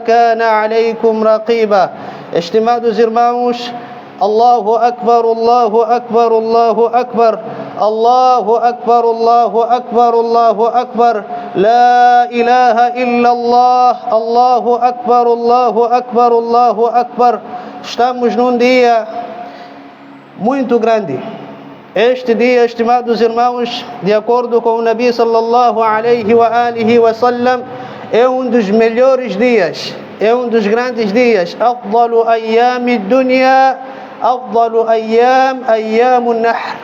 كان عليكم رقيبا. Estimados irmãos, Allahu Akbar, Allahu Akbar, Allahu Akbar, Allahu Akbar, Allahu Akbar, Allahu Akbar, La ilaha illallah, Allahu Akbar, Allahu Akbar, Allahu Akbar. Estamos num dia muito grande. Este dia, estimados irmãos, de acordo com o Nabi sallallahu alaihi wa alihi wa sallam, é um dos melhores dias, é um dos grandes dias. Afdalu ayyami dunya, afdalu ayyamun nahr.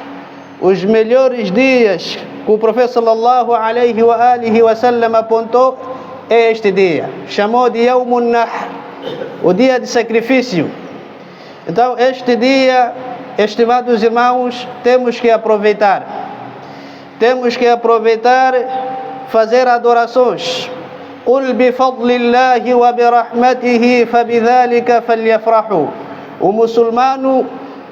Os melhores dias que o profeta sallallahu alaihi wa alihi wa sallam apontou é este dia. Chamou de Yawmun Nahr, o dia de sacrifício. Então, este dia, estimados irmãos, temos que aproveitar. Temos que aproveitar, fazer adorações. قل بفضل الله وبرحمته فبذلك فليفرحوا. O muçulmano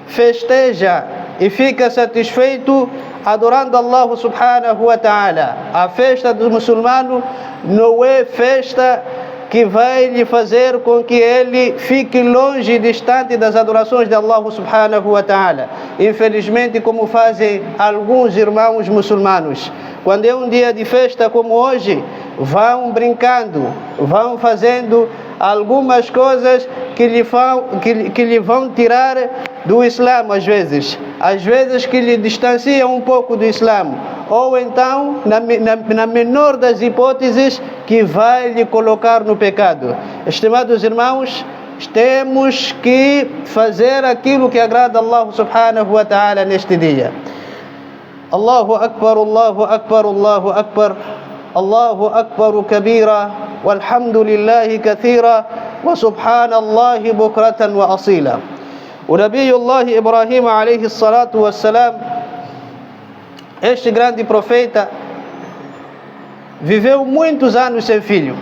festeja e fica satisfeito adorando Allah subhanahu wa ta'ala. A festa do muçulmano não é festa que vai lhe fazer com que ele fique longe e distante das adorações de Allah subhanahu wa ta'ala. Infelizmente, como fazem alguns irmãos muçulmanos, quando é um dia de festa como hoje, vão brincando, vão fazendo algumas coisas que lhe vão tirar do Islã, às vezes que lhe distanciam um pouco do Islã, ou então, na menor das hipóteses, que vai lhe colocar no pecado. Estimados irmãos, temos que fazer aquilo que agrada a Allah subhanahu wa ta'ala neste dia. Allahu Akbar, Allahu Akbar, Allahu Akbar, Allahu Akbar kabira, walhamdulillahi kathira, wa subhanallahi bukratan wa asila. O Nabiyullah Ibrahim alayhi salatu wassalam, este grande profeta, viveu muitos anos sem filho.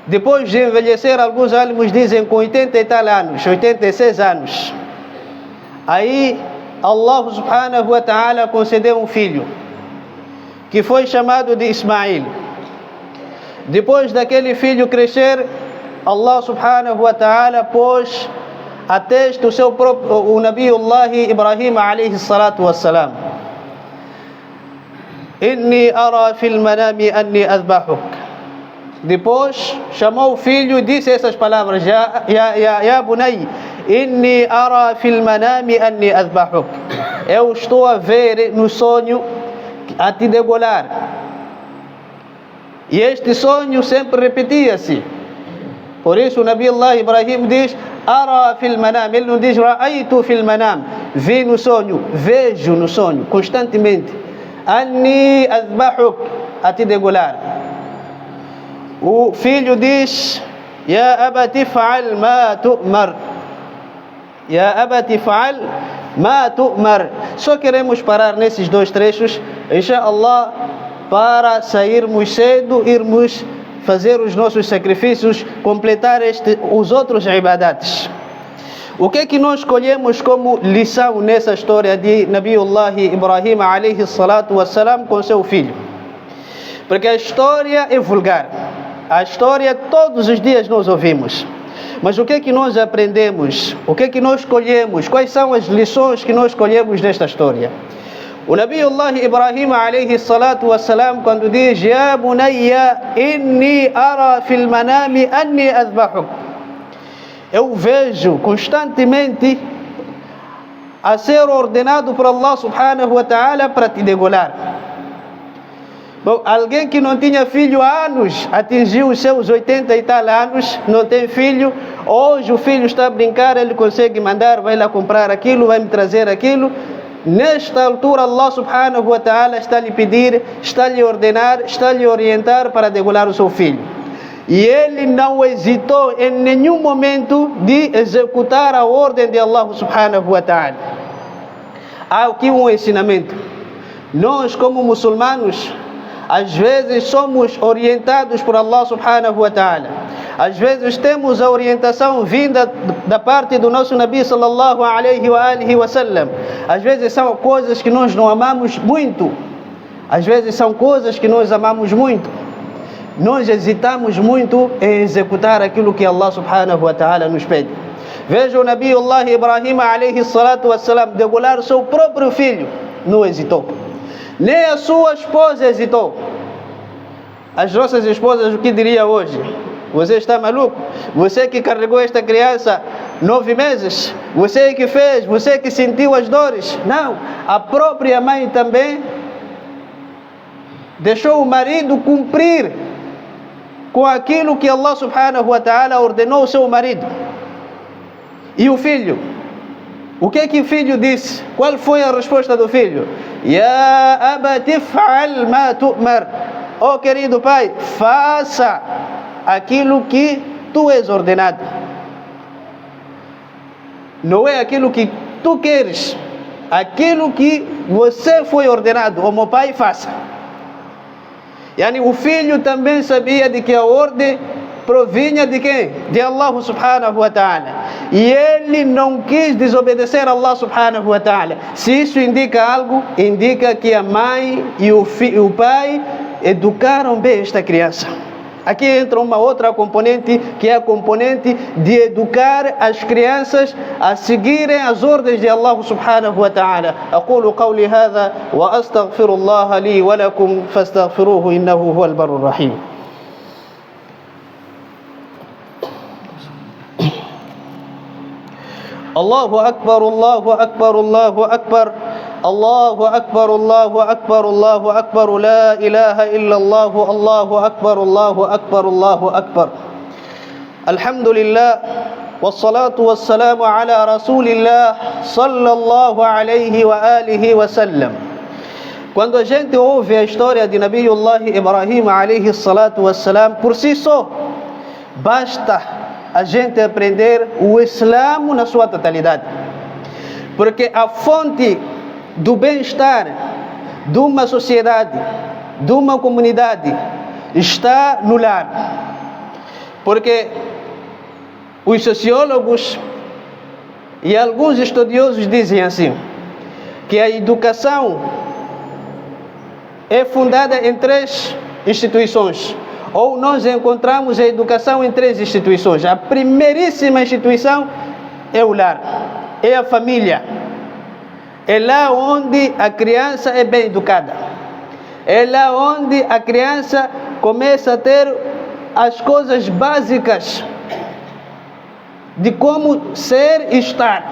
Depois de envelhecer, alguns álimos dizem com 80 e tal anos, 86 anos. Aí Allah subhanahu wa ta'ala concedeu um filho, que foi chamado de Ismail. Depois daquele filho crescer, Allah subhanahu wa ta'ala pôs a teste o Nabiyullah Ibrahim alayhi salatu wassalam. Inni ara fil manami anni adbahuk. Depois chamou o filho e disse essas palavras: Ya bunay, inni ara fil manami anni adbahuk. Eu estou a ver no sonho a te degolar. E este sonho sempre repetia-se. Por isso o Nabiyullah Ibrahim diz ara fil manam. Ele não diz ra'aytu fil manam, vi no sonho, vejo no sonho, constantemente. Anni adbahuk, a te degolar. o filho diz: Ya abati fa'al ma tu'mar. Ya abati fa'al ma tu'mar. Só queremos parar nesses dois trechos, inshallah, para sairmos cedo, irmos fazer os nossos sacrifícios, completar os outros ibadates. O que é que nós escolhemos como lição nessa história de Nabiullah Ibrahim alayhi salatu wassalam com seu filho? Porque a história é vulgar. A história todos os dias nós ouvimos. Mas o que é que nós aprendemos? O que é que nós escolhemos? Quais são as lições que nós escolhemos desta história? O Nabiullah Ibrahim alayhi salatu wassalam, quando diz: Ya bunayya inni ara fil manami anni adbahuk. Eu vejo constantemente a ser ordenado por Allah subhanahu wa ta'ala para te degolar. Bom, alguém que não tinha filho há anos, atingiu os seus 80 e tal anos, não tem filho, hoje o filho está a brincar, ele consegue mandar, vai lá comprar aquilo, vai me trazer aquilo. Nesta altura Allah subhanahu wa ta'ala está a lhe pedir, está a lhe ordenar, está a lhe orientar para degolar o seu filho. E ele não hesitou em nenhum momento de executar a ordem de Allah subhanahu wa ta'ala. Há aqui um ensinamento. Nós, como muçulmanos, às vezes somos orientados por Allah subhanahu wa ta'ala. Às vezes temos a orientação vinda da parte do nosso Nabi sallallahu alayhi wa alihi wa sallam. Às vezes são coisas que nós não amamos muito. Às vezes são coisas que nós amamos muito. Nós hesitamos muito em executar aquilo que Allah subhanahu wa ta'ala nos pede. Veja o Nabiullah Ibrahim alayhi salatu wassalam degolar o seu próprio filho. Não hesitou. Nem a sua esposa hesitou. As nossas esposas, o que diria hoje? Você está maluco? Você que carregou esta criança 9 meses? Você que fez? Você que sentiu as dores? Não. A própria mãe também deixou o marido cumprir com aquilo que Allah subhanahu wa ta'ala ordenou ao seu marido. E o filho? O que é que o filho disse? Qual foi a resposta do filho? Ya abati fa'al ma tu'mar. Oh querido pai, faça aquilo que tu és ordenado. Não é aquilo que tu queres. Aquilo que você foi ordenado. Oh meu pai, faça. Yani, o filho também sabia de que a ordem provinha de quem? De Allah subhanahu wa ta'ala. E ele não quis desobedecer a Allah subhanahu wa ta'ala. Se isso indica algo, indica que a mãe e o pai educaram bem esta criança. Aqui entra uma outra componente, que é a componente de educar as crianças a seguirem as ordens de Allah subhanahu wa ta'ala. أقول قولي هذا وأستغفر الله لي ولكم فاستغفروه إنه هو البر الرحيم. الله أكبر الله أكبر الله أكبر الله أكبر الله أكبر الله أكبر لا إله إلا الله الله أكبر الله أكبر الله أكبر. الحمد لله والصلاة والسلام على رسول الله صلى الله عليه وآله وسلم. Quando a gente ouve a história de Nabiullah Ibrahim alayhi salatu wassalam, por si só, basta a gente aprender o Islamo na sua totalidade. Porque a fonte do bem-estar de uma sociedade, de uma comunidade, está no lar. Porque os sociólogos e alguns estudiosos dizem assim, que a educação é fundada em 3 instituições. Ou nós encontramos a educação em 3 instituições. A primeiríssima instituição é o lar, é a família. É lá onde a criança é bem educada. É lá onde a criança começa a ter as coisas básicas de como ser e estar.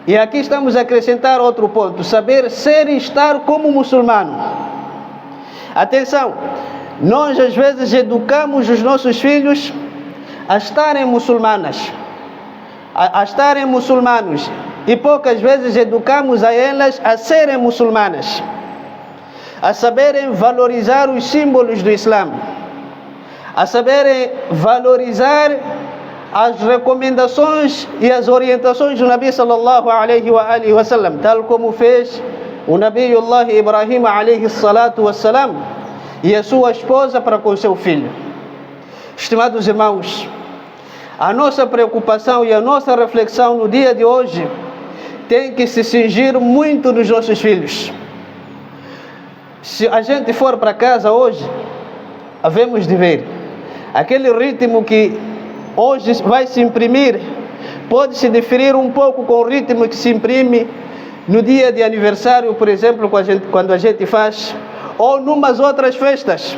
E aqui estamos a acrescentar outro ponto: saber ser e estar como muçulmano. Atenção, nós às vezes educamos os nossos filhos a estarem muçulmanas, a estarem muçulmanos, e poucas vezes educamos a elas a serem muçulmanas, a saberem valorizar os símbolos do Islã. a saberem valorizar as recomendações e as orientações do Nabi sallallahu alaihi wa sallam, tal como fez o Nabiullah Ibrahim alaihi salatu wassalam e a sua esposa para com seu filho. Estimados irmãos, a nossa preocupação e a nossa reflexão no dia de hoje tem que se cingir muito nos nossos filhos. Se a gente for para casa hoje, havemos de ver aquele ritmo que hoje vai se imprimir, pode se diferir um pouco com o ritmo que se imprime no dia de aniversário, por exemplo, quando a gente faz, ou numas outras festas.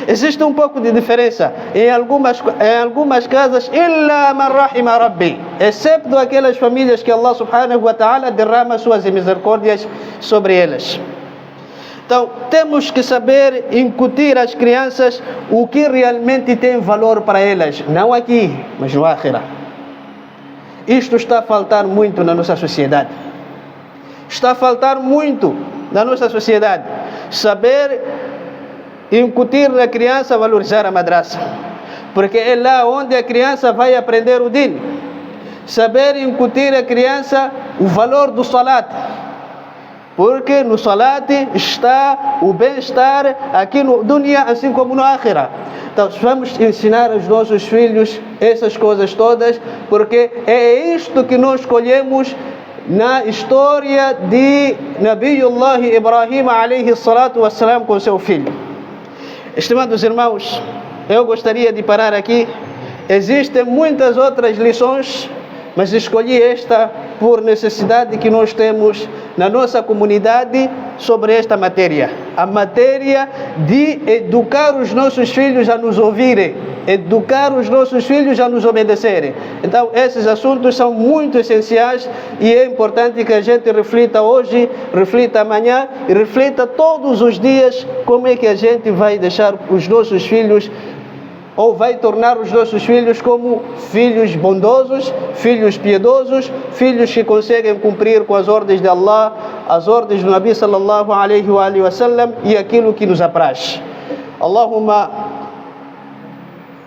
Existe um pouco de diferença em algumas casas, illa man rahima rabbi, excepto aquelas famílias que Allah subhanahu wa ta'ala derrama suas misericórdias sobre elas. Então, temos que saber incutir às crianças o que realmente tem valor para elas, não aqui, mas no Akhirah. Isto está a faltar muito na nossa sociedade. Está a faltar muito na nossa sociedade. Saber incutir na criança, valorizar a madrasa, porque é lá onde a criança vai aprender o din. Saber incutir a criança o valor do salat, porque no salat está o bem-estar aqui no dunya, assim como no akhirah. Então vamos ensinar aos nossos filhos essas coisas todas, porque é isto que nós escolhemos na história de Nabiullah Ibrahim alaihi salatu wassalam com seu filho. Estimados irmãos, eu gostaria de parar aqui. Existem muitas outras lições, mas escolhi esta por necessidade que nós temos na nossa comunidade sobre esta matéria. A matéria de educar os nossos filhos a nos ouvirem, educar os nossos filhos a nos obedecerem. Então, esses assuntos são muito essenciais e é importante que a gente reflita hoje, reflita amanhã e reflita todos os dias como é que a gente vai deixar os nossos filhos ou vai tornar os nossos filhos como filhos bondosos, filhos piedosos, filhos que conseguem cumprir com as ordens de Allah, as ordens do Nabi sallallahu alaihi wa sallam e aquilo que nos apraz. Allahumma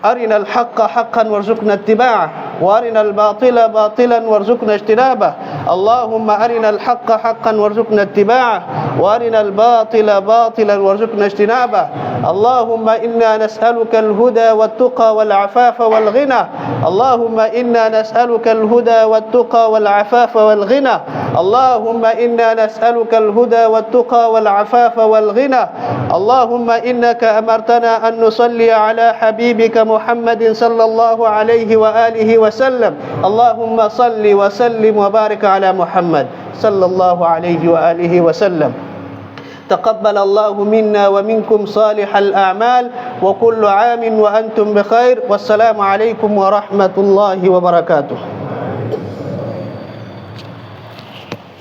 arina al-haqqa haqqan warzuqna ittiba'ah wa arina al-batila batilan warzuqna ijtinabah. Allahumma arina al-haqqa haqqan warzuqna ittiba'ah wa arina al-batila batilan warzuqna ijtinabah. اللهم إنا نسألك الهدى والتقى والعفاف والغنى. اللهم إنا نسألك الهدى والتقى والعفاف والغنى. اللهم إنا نسألك الهدى والتقى والعفاف والغنى. اللهم إنك أمرتنا أن نصلي على حبيبك محمد صلى الله عليه وآله وسلم. اللهم صل وسلم وبارك على محمد صلى الله عليه وآله وسلم. تقبل الله منا ومنكم صالح الأعمال وكل عام وأنتم بخير والسلام عليكم ورحمة الله وبركاته.